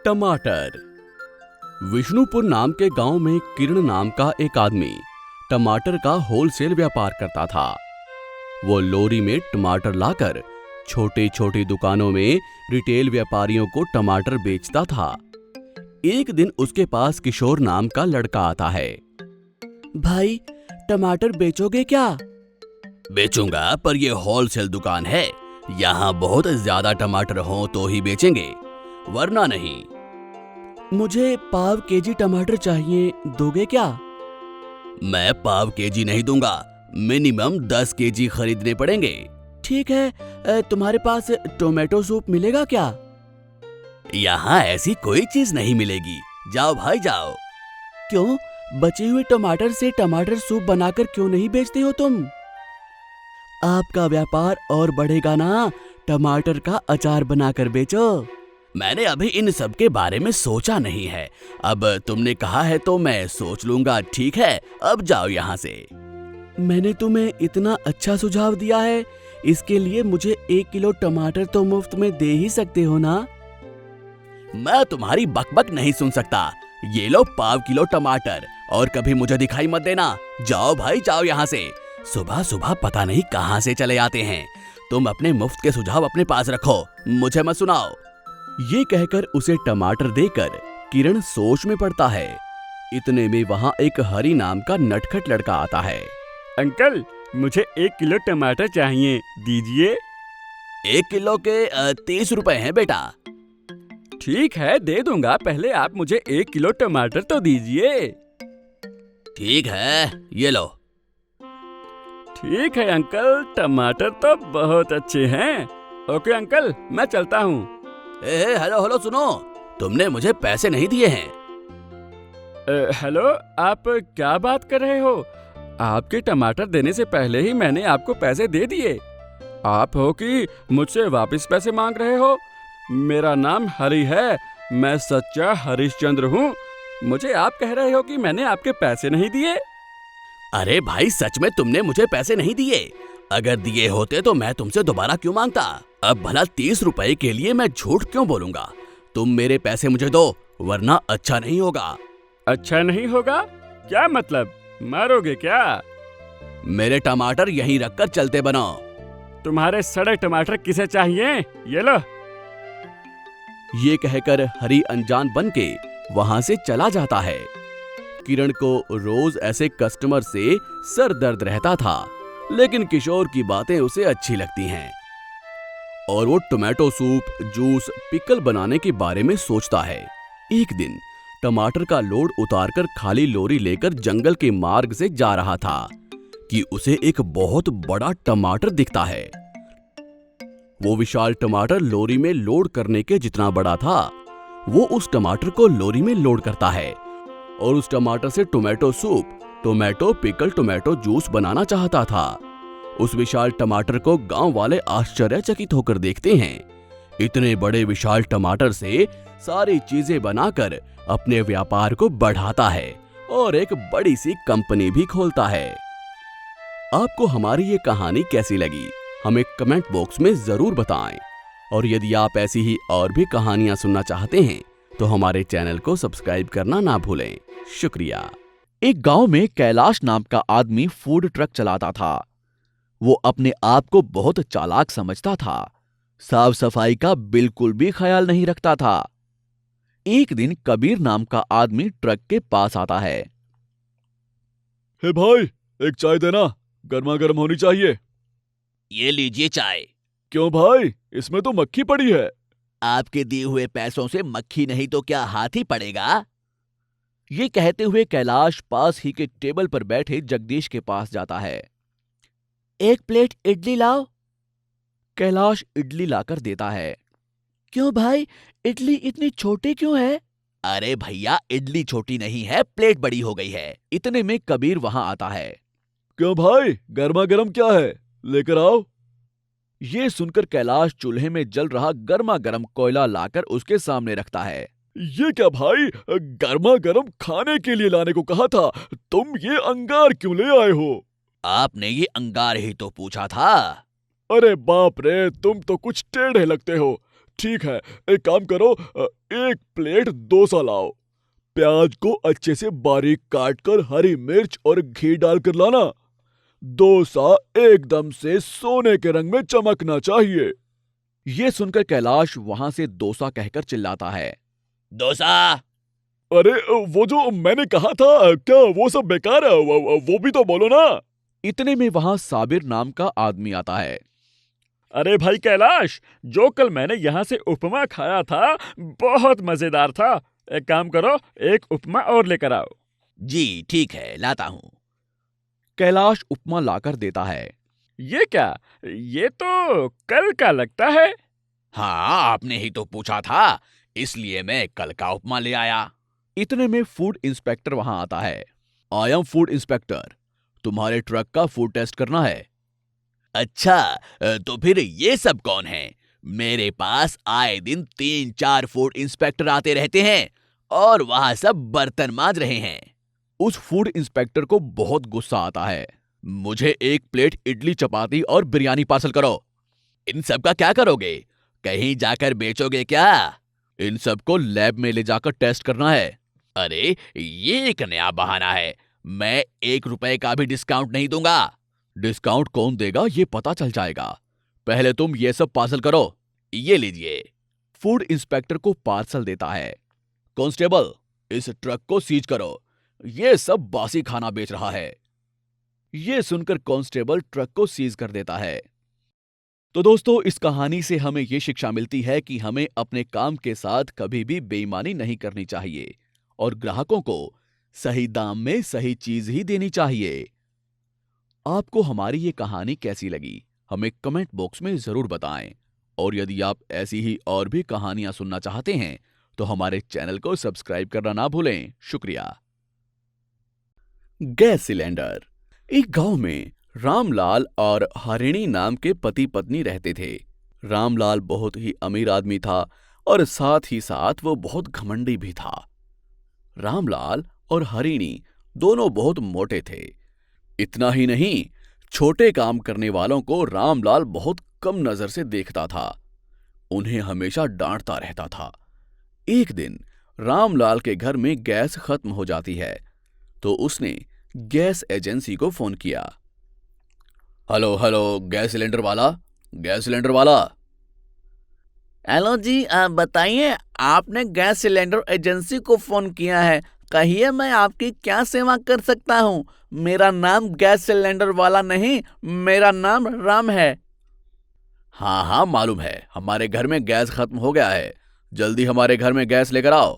टमाटर। विष्णुपुर नाम के गांव में किरण नाम का एक आदमी टमाटर का होलसेल व्यापार करता था। वो लोरी में टमाटर लाकर छोटे छोटे दुकानों में रिटेल व्यापारियों को टमाटर बेचता था। एक दिन उसके पास किशोर नाम का लड़का आता है। भाई, टमाटर बेचोगे क्या? बेचूंगा, पर ये होलसेल दुकान है, यहाँ बहुत ज्यादा टमाटर हो तो ही बेचेंगे, वरना नहीं। मुझे पाव केजी टमाटर चाहिए, दोगे क्या? मैं पाव केजी नहीं दूंगा, मिनिमम 10 केजी खरीदने पड़ेंगे। ठीक है, तुम्हारे पास टोमेटो सूप मिलेगा क्या? यहाँ ऐसी कोई चीज नहीं मिलेगी, जाओ भाई जाओ। क्यों? बचे हुए टमाटर से टमाटर सूप बनाकर क्यों नहीं बेचते हो तुम? आपका व्यापार और बढ़ेगा ना, टमाटर का अचार बनाकर बेचो। मैंने अभी इन सब के बारे में सोचा नहीं है, अब तुमने कहा है तो मैं सोच लूंगा। ठीक है, अब जाओ यहाँ से। मैंने तुम्हें इतना अच्छा सुझाव दिया है, इसके लिए मुझे 1 किलो टमाटर तो मुफ्त में दे ही सकते हो ना? मैं तुम्हारी बकबक नहीं सुन सकता। ये लो पाव किलो टमाटर, और कभी मुझे दिखाई मत देना। जाओ भाई जाओ यहाँ से। सुबह सुबह पता नहीं कहाँ से चले आते हैं। तुम अपने मुफ्त के सुझाव अपने पास रखो, मुझे मत सुनाओ। ये कहकर उसे टमाटर देकर किरण सोच में पड़ता है। इतने में वहाँ एक हरी नाम का नटखट लड़का आता है। अंकल, मुझे 1 किलो टमाटर चाहिए, दीजिए। 1 किलो के 30 रुपए हैं बेटा। ठीक है, दे दूंगा, पहले आप मुझे 1 किलो टमाटर तो दीजिए। ठीक है, ये लो। ठीक है अंकल, टमाटर तो बहुत अच्छे हैं। ओके अंकल, मैं चलता हूँ। हेलो हेलो, सुनो, तुमने मुझे पैसे नहीं दिए हैं। हेलो, आप क्या बात कर रहे हो? आपके टमाटर देने से पहले ही मैंने आपको पैसे दे दिए। आप हो कि मुझसे वापस पैसे मांग रहे हो? मेरा नाम हरि है, मैं सच्चा हरिश्चंद्र हूँ। मुझे आप कह रहे हो कि मैंने आपके पैसे नहीं दिए? अरे भाई, सच में तुमने मुझे पैसे नहीं दिए। अगर दिए होते तो मैं तुमसे दोबारा क्यों मांगता? अब भला 30 रुपए के लिए मैं झूठ क्यों बोलूंगा? तुम मेरे पैसे मुझे दो, वरना अच्छा नहीं होगा। अच्छा नहीं होगा? क्या मतलब, मारोगे क्या? मेरे टमाटर यहीं रखकर चलते बनो। तुम्हारे सड़े टमाटर किसे चाहिए? ये लो। ये कहकर हरी अनजान बनके वहां से चला जाता है। किरण को रोज ऐसे कस्टमर से सर दर्द रहता था, लेकिन किशोर की बातें उसे अच्छी लगती हैं और वो टोमेटो सूप, जूस, पिकल बनाने के बारे में सोचता है। एक दिन टमाटर का लोड उतारकर खाली लोरी लेकर जंगल के मार्ग से जा रहा था कि उसे एक बहुत बड़ा टमाटर दिखता है। वो विशाल टमाटर लोरी में लोड करने के जितना बड़ा था, वो उस टमाटर को लोरी में लोड करता है और उस टमाटर से tomato soup, tomato pickle, tomato juice बनाना चाहता था। उस विशाल टमाटर को गांव वाले आश्चर्यचकित होकर देखते हैं। इतने बड़े विशाल टमाटर से सारी चीजें बनाकर अपने व्यापार को बढ़ाता है और एक बड़ी सी कंपनी भी खोलता है। आपको हमारी ये कहानी कैसी लगी, हमें कमेंट बॉक्स में जरूर बताएं। और यदि आप ऐसी ही और भी कहानियां सुनना चाहते हैं तो हमारे चैनल को सब्सक्राइब करना ना भूलें। शुक्रिया। एक गांव में कैलाश नाम का आदमी फूड ट्रक चलाता था। वो अपने आप को बहुत चालाक समझता था, साफ सफाई का बिल्कुल भी ख्याल नहीं रखता था। एक दिन कबीर नाम का आदमी ट्रक के पास आता है। हे भाई, एक चाय देना, गर्मा गर्म होनी चाहिए। ये लीजिए चाय। क्यों भाई, इसमें तो मक्खी पड़ी है। आपके दिए हुए पैसों से मक्खी नहीं तो क्या हाथी पड़ेगा? ये कहते हुए कैलाश पास ही के टेबल पर बैठे जगदीश के पास जाता है। 1 प्लेट इडली लाओ। कैलाश इडली लाकर देता है। क्यों भाई, इडली इतनी छोटी क्यों है? अरे भैया, इडली छोटी नहीं है, प्लेट बड़ी हो गई है। इतने में कबीर वहां आता है। क्यों भाई, गर्मा गर्म क्या है, लेकर आओ। ये सुनकर कैलाश चूल्हे में जल रहा गर्मा गर्म कोयला लाकर उसके सामने रखता है। ये क्या भाई, गर्मा गर्म खाने के लिए लाने को कहा था, तुम ये अंगार क्यों ले आए हो? आपने ये अंगार ही तो पूछा था। अरे बाप रे, तुम तो कुछ टेढ़े लगते हो। ठीक है, एक काम करो, एक प्लेट डोसा लाओ। प्याज को अच्छे से बारीक काट कर हरी मिर्च और घी डालकर लाना। डोसा एकदम से सोने के रंग में चमकना चाहिए। ये सुनकर कैलाश वहां से डोसा कहकर चिल्लाता है। डोसा। अरे वो जो मैंने कहा था, क्या वो सब बेकार है? वो भी तो बोलो ना। इतने में वहां साबिर नाम का आदमी आता है। अरे भाई कैलाश, जो कल मैंने यहाँ से उपमा खाया था बहुत मजेदार था। एक काम करो, एक उपमा और लेकर आओ। जी ठीक है, लाता हूँ। कैलाश उपमा लाकर देता है। ये क्या, ये तो कल का लगता है। हाँ, आपने ही तो पूछा था, इसलिए मैं कल का उपमा ले आया। इतने में फूड इंस्पेक्टर वहां आता है। आई एम फूड इंस्पेक्टर, तुम्हारे ट्रक का फूड टेस्ट करना है। अच्छा, तो फिर ये सब कौन है? मेरे पास आए दिन 3-4 फूड इंस्पेक्टर आते रहते हैं और वहां सब बर्तन मांज रहे हैं। उस फूड इंस्पेक्टर को बहुत गुस्सा आता है। मुझे एक प्लेट इडली चपाती और बिरयानी पार्सल करो। इन सब का क्या करोगे? कहीं जाकर बेचोगे क्या? इन सबको लैब में ले जाकर टेस्ट करना है। अरे, ये एक नया बहाना है। मैं 1 रुपए का भी डिस्काउंट नहीं दूंगा। डिस्काउंट कौन देगा ये पता चल जाएगा। पहले तुम ये सब पार्सल करो। ये लीजिए। फूड इंस्पेक्टर को पार्सल देता है। कांस्टेबल, इस ट्रक को सीज करो। ये सब बासी खाना बेच रहा है। ये सुनकर कांस्टेबल ट्रक को सीज कर देता है। तो दोस्तों, इस कहानी से हमें ये शिक्षा मिलती है कि हमें अपने काम के साथ कभी भी बेईमानी नहीं करनी चाहिए और ग्राहकों को सही दाम में सही चीज ही देनी चाहिए। आपको हमारी ये कहानी कैसी लगी, हमें कमेंट बॉक्स में जरूर बताएं। और यदि आप ऐसी ही और भी कहानियां सुनना चाहते हैं तो हमारे चैनल को सब्सक्राइब करना ना भूलें। शुक्रिया। Gas cylinder. एक गांव में रामलाल और हरिणी नाम के पति पत्नी रहते थे। रामलाल बहुत ही अमीर आदमी था और साथ ही साथ वो बहुत घमंडी भी था। रामलाल और हरिणी दोनों बहुत मोटे थे। इतना ही नहीं, छोटे काम करने वालों को रामलाल बहुत कम नजर से देखता था। उन्हें हमेशा डांटता रहता था। एक दिन रामलाल के घर में गैस खत्म हो जाती है तो उसने गैस एजेंसी को फोन किया। हेलो हेलो, गैस सिलेंडर वाला, गैस सिलेंडर वाला। हेलो जी, बताइए, आपने गैस सिलेंडर एजेंसी को फोन किया है। कहिए, मैं आपकी क्या सेवा कर सकता हूँ। मेरा नाम गैस सिलेंडर वाला नहीं, मेरा नाम राम है। हाँ हाँ, मालूम है, हमारे घर में गैस खत्म हो गया है। जल्दी हमारे घर में गैस लेकर आओ।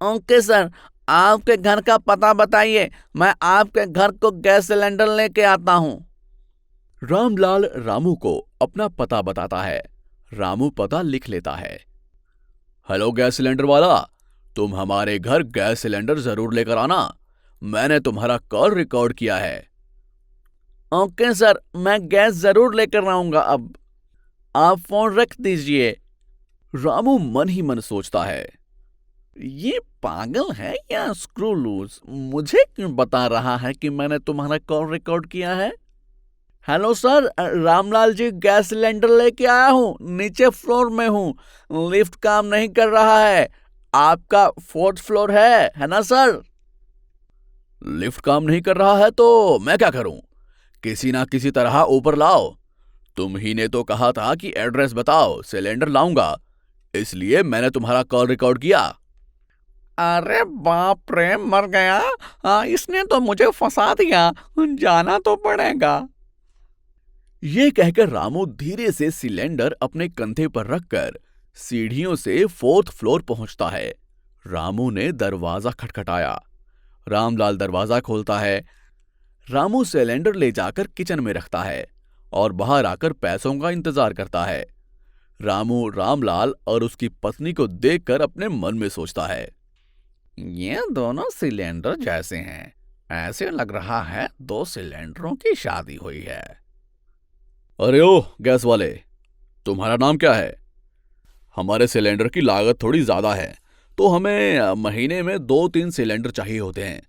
ओके सर, आपके घर का पता बताइए, मैं आपके घर को गैस सिलेंडर लेके आता हूँ। रामलाल रामू को अपना पता बताता है। रामू पता लिख लेता है। हेलो गैस सिलेंडर वाला, तुम हमारे घर गैस सिलेंडर जरूर लेकर आना। मैंने तुम्हारा कॉल रिकॉर्ड किया है। ओके सर, मैं गैस जरूर लेकर आऊंगा। अब आप फोन रख दीजिए। रामू मन ही मन सोचता है, ये पागल है या स्क्रू लूज, मुझे क्यों बता रहा है कि मैंने तुम्हारा कॉल रिकॉर्ड किया है। Hello sir, Ramlal ji gas cylinder लेके आया हूँ। नीचे फ्लोर में हूँ, लिफ्ट काम नहीं कर रहा है। आपका 4th फ्लोर है ना सर? लिफ्ट काम नहीं कर रहा है तो मैं क्या करूं? किसी ना किसी तरह ऊपर लाओ। तुम ही ने तो कहा था कि एड्रेस बताओ, सिलेंडर लाऊंगा, इसलिए मैंने तुम्हारा कॉल रिकॉर्ड किया। अरे बाप रे, मर गया। इसने तो मुझे फंसा दिया, जाना तो पड़ेगा। ये कहकर रामू धीरे से सिलेंडर अपने कंधे पर रखकर सीढ़ियों से 4th फ्लोर पहुंचता है। रामू ने दरवाजा खटखटाया। रामलाल दरवाजा खोलता है। रामू सिलेंडर ले जाकर किचन में रखता है और बाहर आकर पैसों का इंतजार करता है। रामू रामलाल और उसकी पत्नी को देखकर अपने मन में सोचता है, ये दोनों सिलेंडर जैसे हैं, ऐसे लग रहा है 2 सिलेंडरों की शादी हुई है। अरे ओ गैस वाले, तुम्हारा नाम क्या है? हमारे सिलेंडर की लागत थोड़ी ज्यादा है तो हमें महीने में 2-3 सिलेंडर चाहिए होते हैं।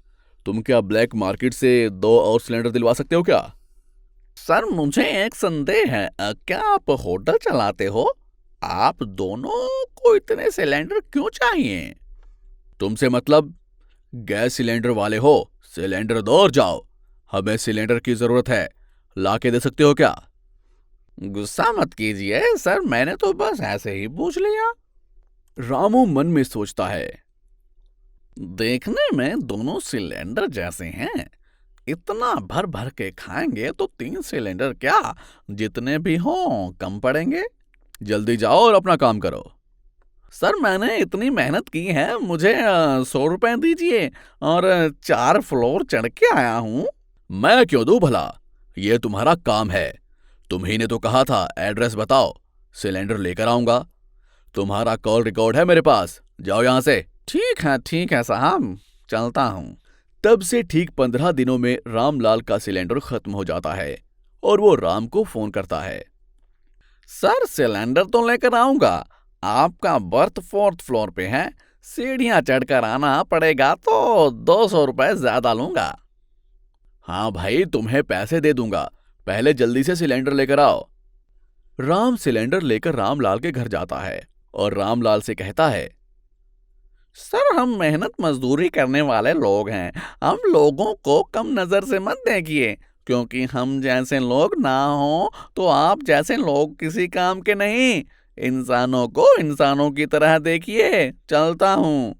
तुम क्या ब्लैक मार्केट से 2 और सिलेंडर दिलवा सकते हो क्या? सर, मुझे एक संदेह है, क्या आप होटल चलाते हो? आप दोनों को इतने सिलेंडर क्यों चाहिए? तुमसे मतलब? गैस सिलेंडर वाले हो, सिलेंडर दो और जाओ। हमें सिलेंडर की जरूरत है, ला के दे सकते हो क्या? गुस्सा मत कीजिए सर, मैंने तो बस ऐसे ही पूछ लिया। रामू मन में सोचता है। देखने में दोनों सिलेंडर जैसे हैं, इतना भर भर के खाएंगे तो 3 सिलेंडर क्या, जितने भी हों कम पड़ेंगे। जल्दी जाओ और अपना काम करो। सर मैंने इतनी मेहनत की है, मुझे 100 रुपए दीजिए और 4 फ्लोर चढ़ के आया हूँ। मैं क्यों दूं भला, ये तुम्हारा काम है। तुम ही ने तो कहा था एड्रेस बताओ, सिलेंडर लेकर आऊंगा। तुम्हारा कॉल रिकॉर्ड है मेरे पास, जाओ यहां से। ठीक है साहब, चलता हूँ। तब से ठीक 15 दिनों में रामलाल का सिलेंडर खत्म हो जाता है और वो राम को फोन करता है। सर सिलेंडर तो लेकर आऊंगा, आपका बर्थ 4th फ्लोर पे है, सीढ़ियां चढ़कर आना पड़ेगा तो 200 रुपए ज्यादा लूंगा। हाँ भाई, तुम्हें पैसे दे दूंगा, पहले जल्दी से सिलेंडर लेकर आओ। राम सिलेंडर लेकर रामलाल के घर जाता है और रामलाल से कहता है, सर हम मेहनत मजदूरी करने वाले लोग हैं, हम लोगों को कम नजर से मत देखिए, क्योंकि हम जैसे लोग ना हो तो आप जैसे लोग किसी काम के नहीं। इंसानों को इंसानों की तरह देखिए, चलता हूँ।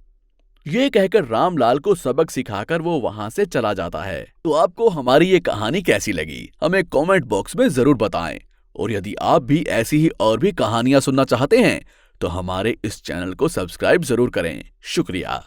ये कहकर रामलाल को सबक सिखाकर वो वहां से चला जाता है। तो आपको हमारी ये कहानी कैसी लगी, हमें कमेंट बॉक्स में जरूर बताएं। और यदि आप भी ऐसी ही और भी कहानियां सुनना चाहते हैं तो हमारे इस चैनल को सब्सक्राइब जरूर करें। शुक्रिया।